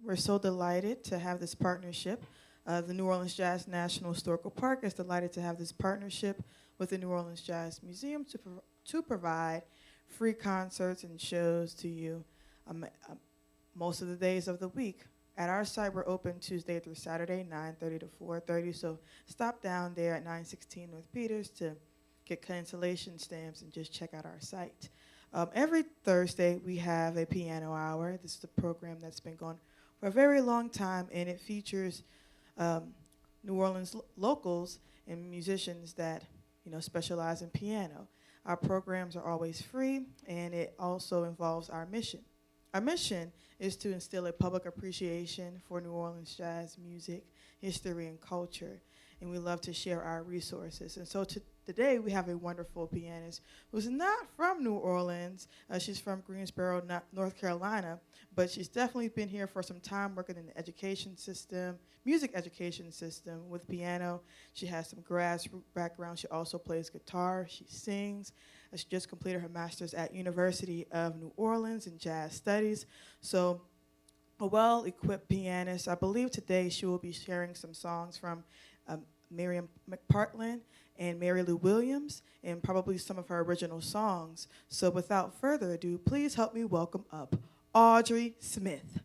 We're so delighted to have this partnership. The New Orleans Jazz National Historical Park is delighted to have this partnership with the New Orleans Jazz Museum to provide free concerts and shows to you most of the days of the week. At our site, we're open Tuesday through Saturday, 9:30 to 4:30. So stop down there at 916 North Peters to get cancellation stamps and just check out our site. Every Thursday, we have a piano hour. This is a program that's been going for a very long time, and it features New Orleans locals and musicians that specialize in piano. Our programs are always free, and it also involves our mission. Our mission is to instill a public appreciation for New Orleans jazz music, history, and culture, and we love to share our resources. And so today we have a wonderful pianist who's not from New Orleans. She's from Greensboro, North Carolina, but she's definitely been here for some time working in the education system, music education system with piano. She has some grassroots background. She also plays guitar. She sings. She just completed her master's at University of New Orleans in jazz studies. So a well-equipped pianist. I believe today she will be sharing some songs from Miriam McPartland and Mary Lou Williams, and probably some of her original songs. So without further ado, please help me welcome up Audrey Smith.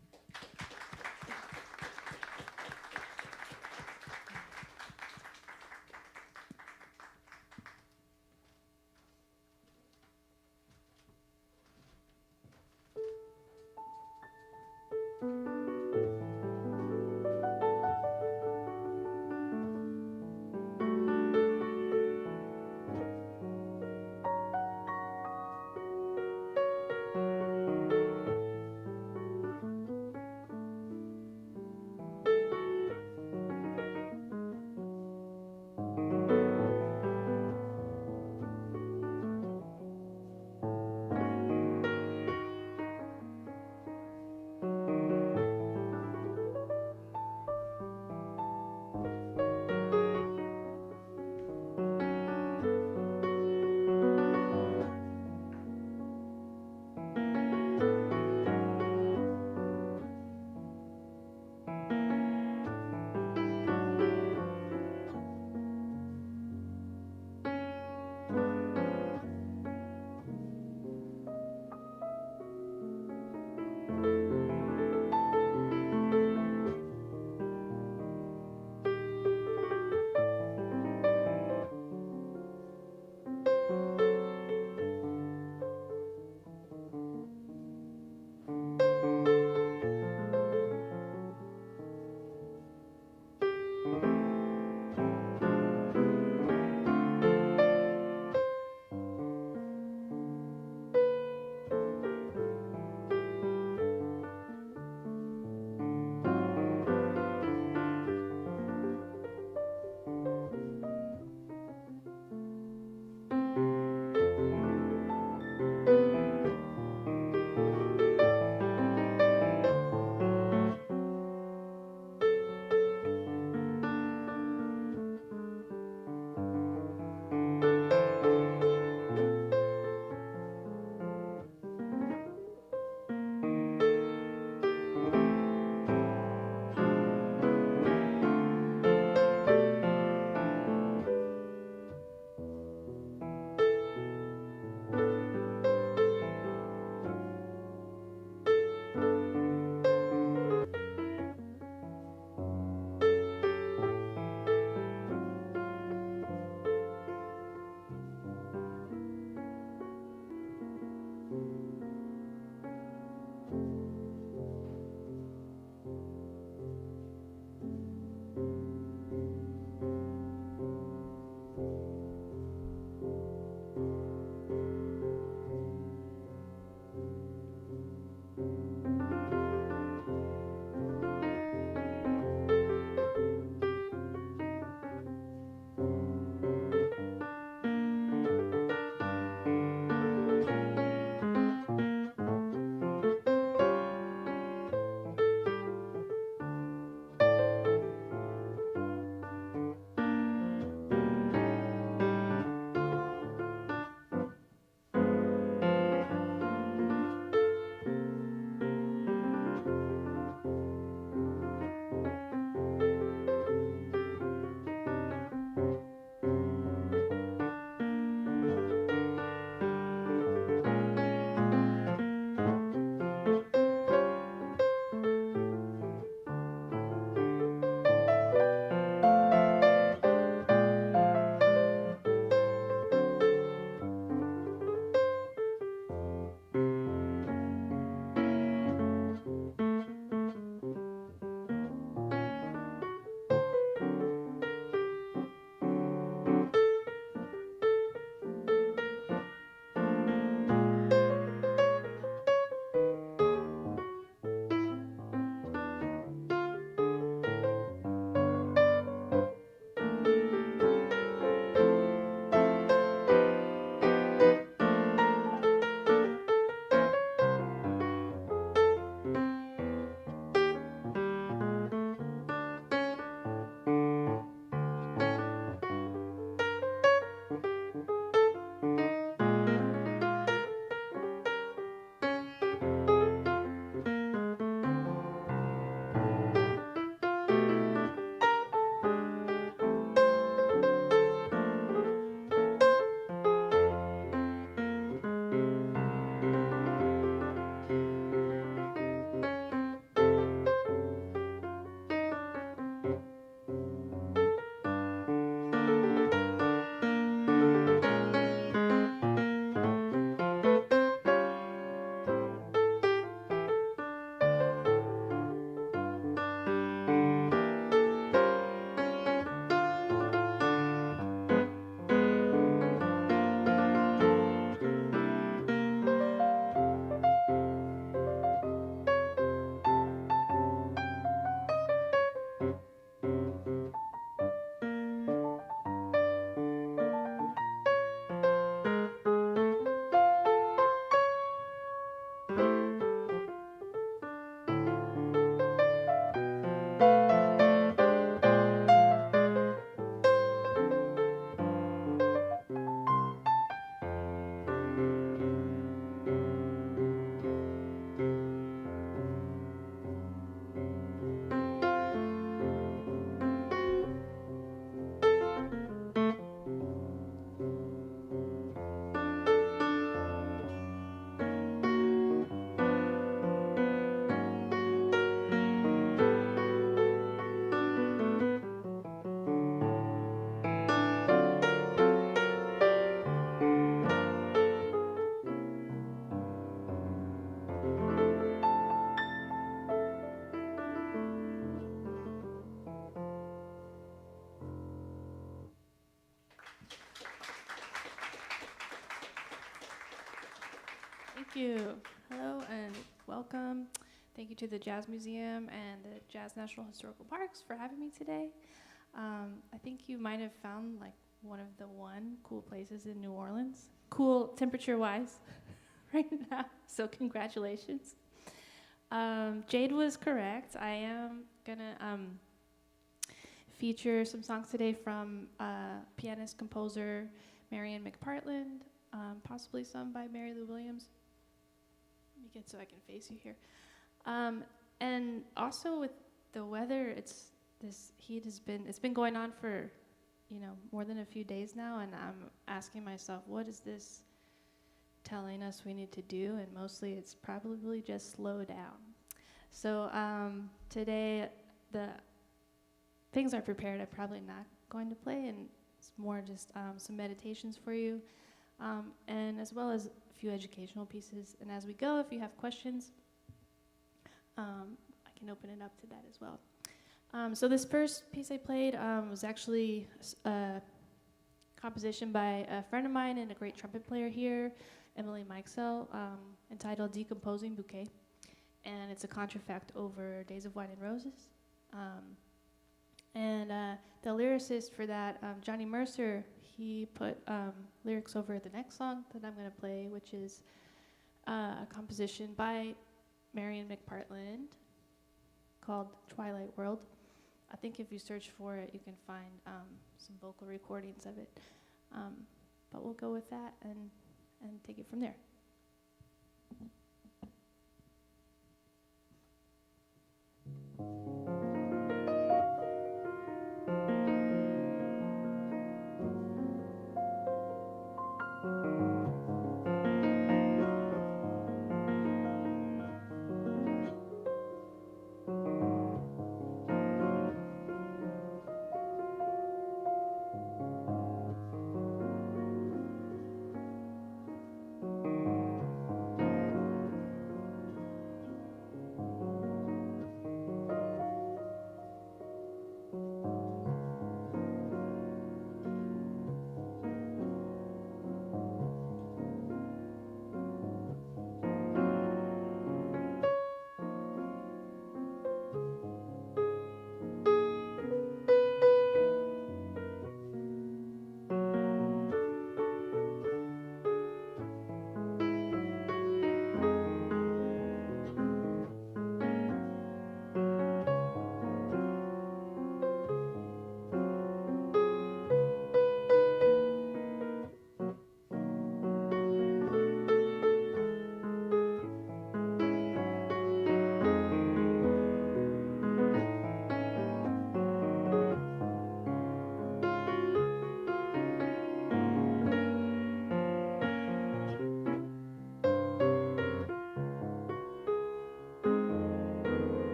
Thank you. Hello and welcome. Thank you to the Jazz Museum and the Jazz National Historical Parks for having me today. I think you might have found like one of the cool places in New Orleans, cool temperature-wise right now, so congratulations. Jade was correct. I am gonna feature some songs today from pianist, composer Marian McPartland, possibly some by Mary Lou Williams. Let me get so I can face you here. And also with the weather, this heat it's been going on for, more than a few days now, and I'm asking myself, what is this telling us we need to do? And mostly it's probably just slow down. So today, the things I prepared, I'm probably not going to play, and it's more just some meditations for you, and as well as a few educational pieces. And as we go, if you have questions, I can open it up to that as well. So this first piece I played was actually a composition by a friend of mine and a great trumpet player here, Emily Mikesell, entitled Decomposing Bouquet. And it's a contrafact over Days of Wine and Roses. And the lyricist for that, Johnny Mercer, he put lyrics over the next song that I'm going to play, which is a composition by Marian McPartland called Twilight World. I think if you search for it, you can find some vocal recordings of it. But we'll go with that and take it from there.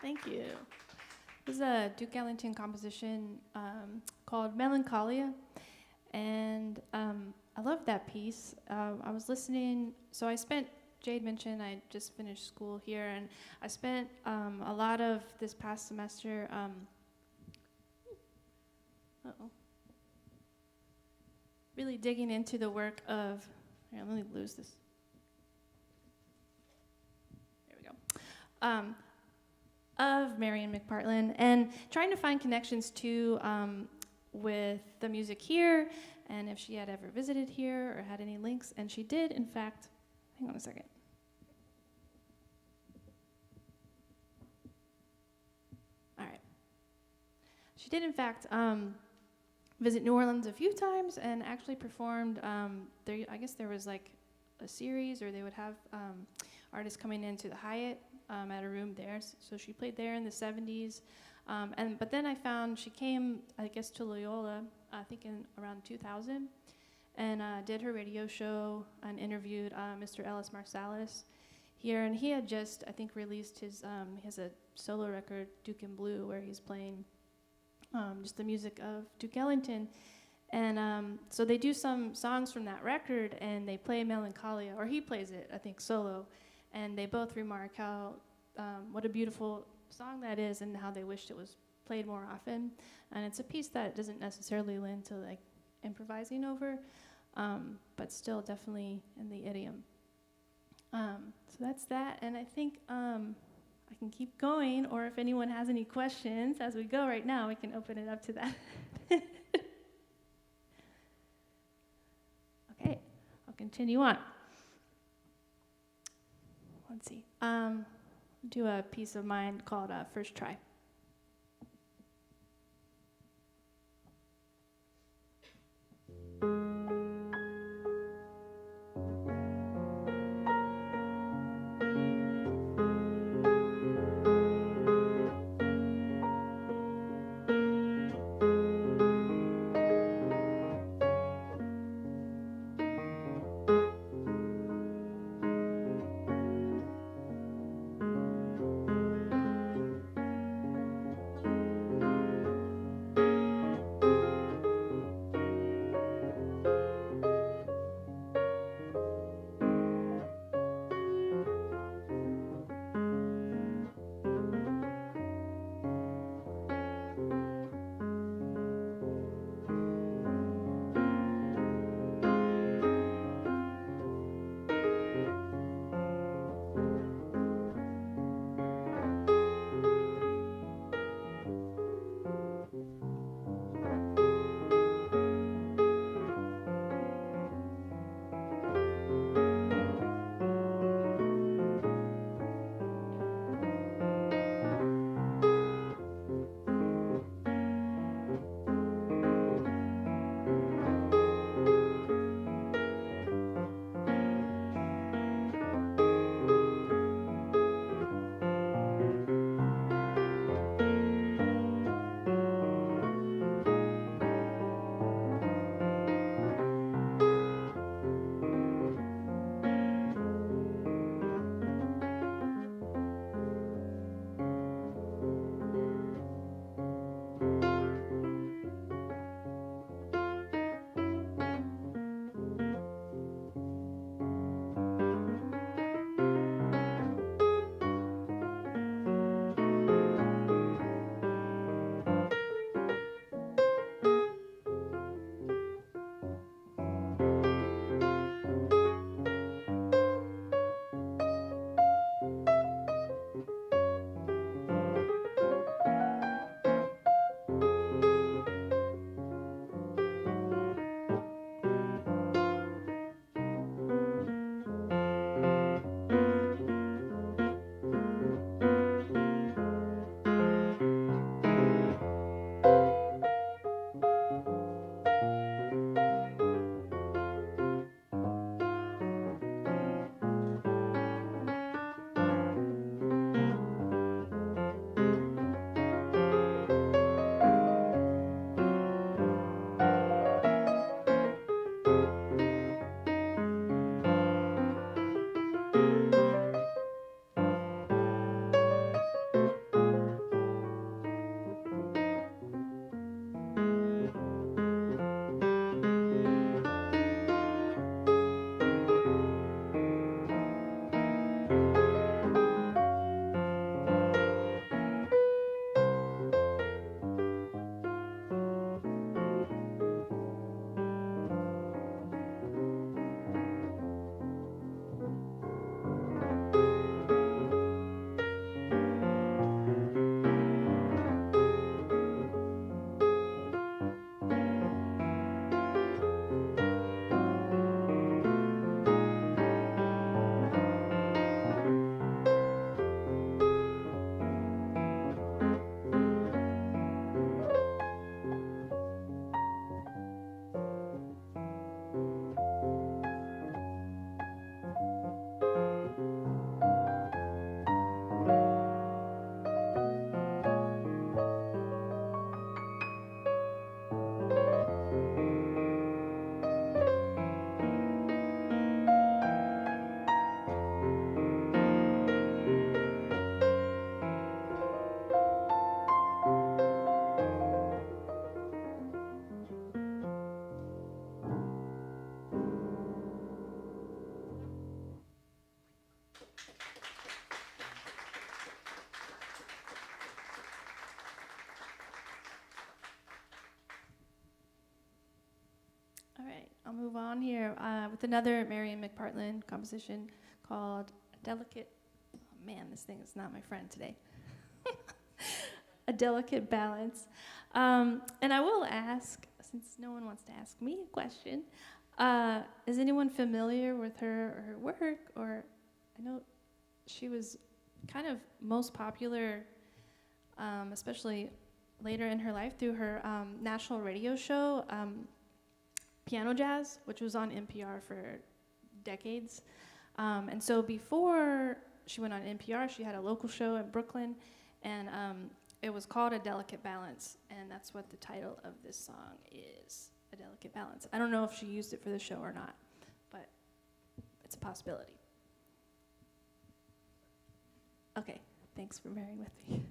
Thank you. This is a Duke Ellington composition called Melancholia, and I love that piece. I was listening, so Jade mentioned I just finished school here, and I spent a lot of this past semester, really digging into the work of, here, let me lose this. There we go. Of Marian McPartland, and trying to find connections to with the music here, and if she had ever visited here or had any links, and she did, in fact. Hang on a second. All right. She did, in fact, visit New Orleans a few times and actually performed. I guess there was like a series, or they would have artists coming into the Hyatt at a room there. So she played there in the 70s. But then I found she came, I guess, to Loyola, I think in around 2000, and did her radio show and interviewed Mr. Ellis Marsalis here. And he had just, I think, released he has a solo record, Duke in Blue, where he's playing just the music of Duke Ellington. And so they do some songs from that record, and they play Melancholia, or he plays it, I think, solo. And they both remark how what a beautiful song that is, and how they wished it was played more often. And it's a piece that doesn't necessarily lend to like improvising over, but still definitely in the idiom. So that's that, and I think I can keep going, or if anyone has any questions as we go right now, we can open it up to that. Okay, I'll continue on. Let's see. Do a piece of mine called First Try. move on here with another Marion McPartland composition called Delicate. Oh man, this thing is not my friend today. A Delicate Balance. And I will ask, since no one wants to ask me a question, is anyone familiar with her or her work? Or I know she was kind of most popular, especially later in her life, through her national radio show, Piano Jazz, which was on NPR for decades. And so before she went on NPR, she had a local show in Brooklyn, and it was called A Delicate Balance, and that's what the title of this song is, A Delicate Balance. I don't know if she used it for the show or not, but it's a possibility. Okay, thanks for bearing with me.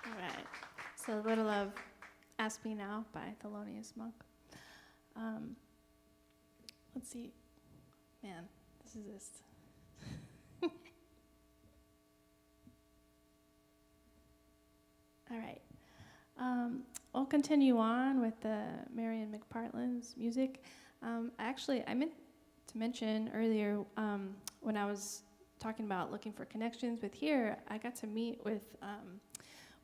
All right. So a little of Ask Me Now by Thelonious Monk. Let's see. Man, this is just... All right. I'll continue on with Marian McPartland's music. Actually, I meant to mention earlier when I was talking about looking for connections with here, I got to meet with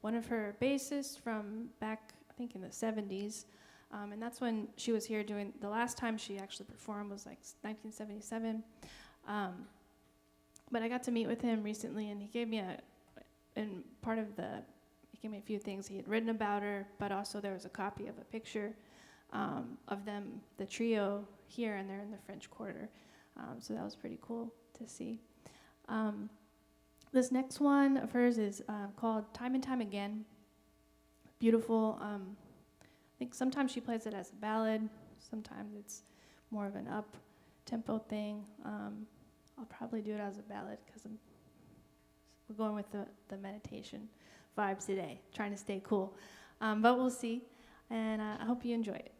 one of her bassists from back, I think, in the 70s. And that's when she was here doing, the last time she actually performed was like 1977. But I got to meet with him recently, and he gave me he gave me a few things he had written about her, but also there was a copy of a picture of them, the trio, here, and they're in the French Quarter. So that was pretty cool to see. This next one of hers is called Time and Time Again. Beautiful. I think sometimes she plays it as a ballad. Sometimes it's more of an up-tempo thing. I'll probably do it as a ballad because we're going with the meditation vibes today, trying to stay cool. But we'll see, and I hope you enjoy it.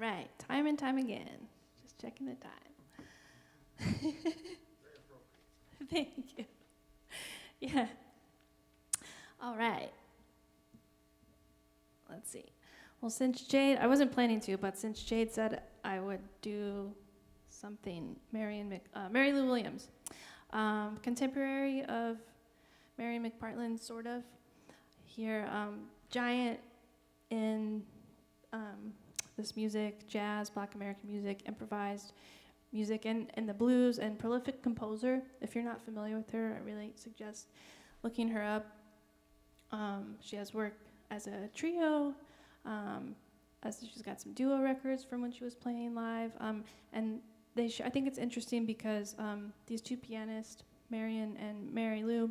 right, time and time again. Just checking the time. Thank you. Yeah. All right. Let's see. Well, since Jade, I wasn't planning to, but since Jade said I would do something, Mary Lou Williams, contemporary of Mary McPartland, sort of. Here, giant in this music, jazz, Black American music, improvised music, and the blues, and prolific composer. If you're not familiar with her, I really suggest looking her up. She has worked as a trio, as she's got some duo records from when she was playing live, and I think it's interesting because these two pianists, Marion and Mary Lou,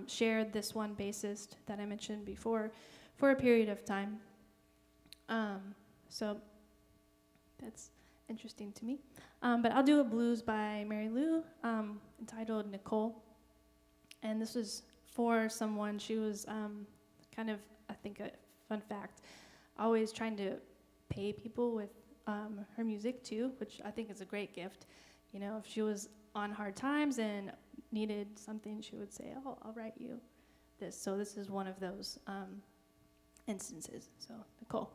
shared this one bassist that I mentioned before for a period of time. So that's interesting to me. But I'll do a blues by Mary Lou entitled Nicole. And this was for someone, she was kind of, I think a fun fact, always trying to pay people with her music too, which I think is a great gift. You know, if she was on hard times and needed something, she would say, oh, I'll write you this. So this is one of those instances. So, Nicole.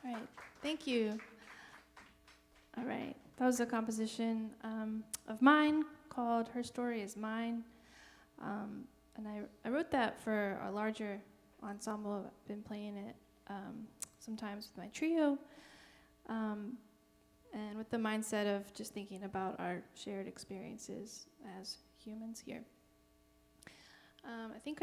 All right, thank you. All right, that was a composition of mine called Her Story Is Mine. And I wrote that for a larger ensemble. I've been playing it sometimes with my trio, and with the mindset of just thinking about our shared experiences as humans here. I think